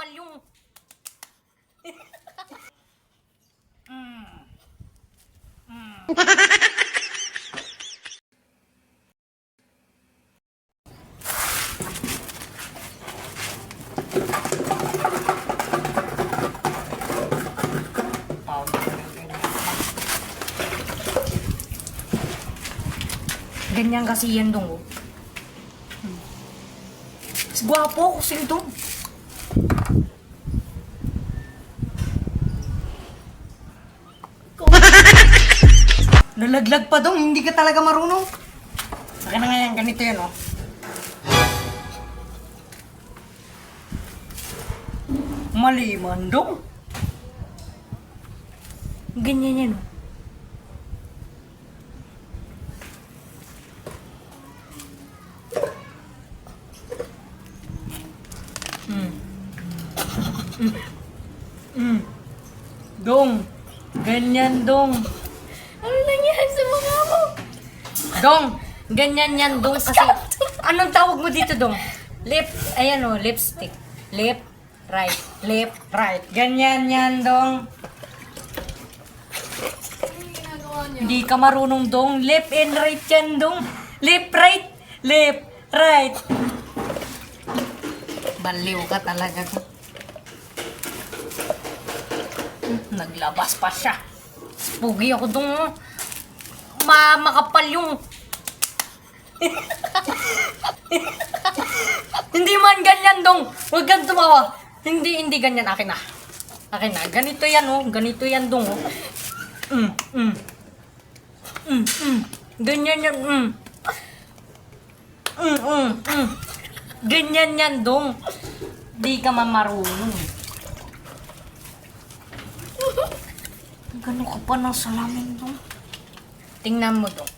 makapal yung... Ganyan kasi yan dong. Mas gwapo kasi ito. Nalaglag pa dong, hindi ka talaga marunong. Saka na nga yan, ganito yan oh. Mali man dong. Ganyan yan oh. Dong, ganyan dong. Ano nangyari sa mga mo? Dong, ganyan yan dong kasi... Anong tawag mo dito dong? Lip, ayan o, lipstick. Lip, right. Lip, right. Ganyan yan dong. Ano ginagawa niya? Hindi ka marunong dong. Left and right yan dong. Left, right. Left, right. Baliw ka talaga. Naglabas pa siya. Pugi ako dong. Makapal yung... Hindi man ganyan dong. Huwag kang tumawa. Hindi ganyan. Akin na. Akin na. Ganito yan oh. Ganito yan dong oh. Ganyan yan. Ganyan yan dong. Di ka mamarunong. Gano'n ka pa ng salamin dong. Tingnan mo dong.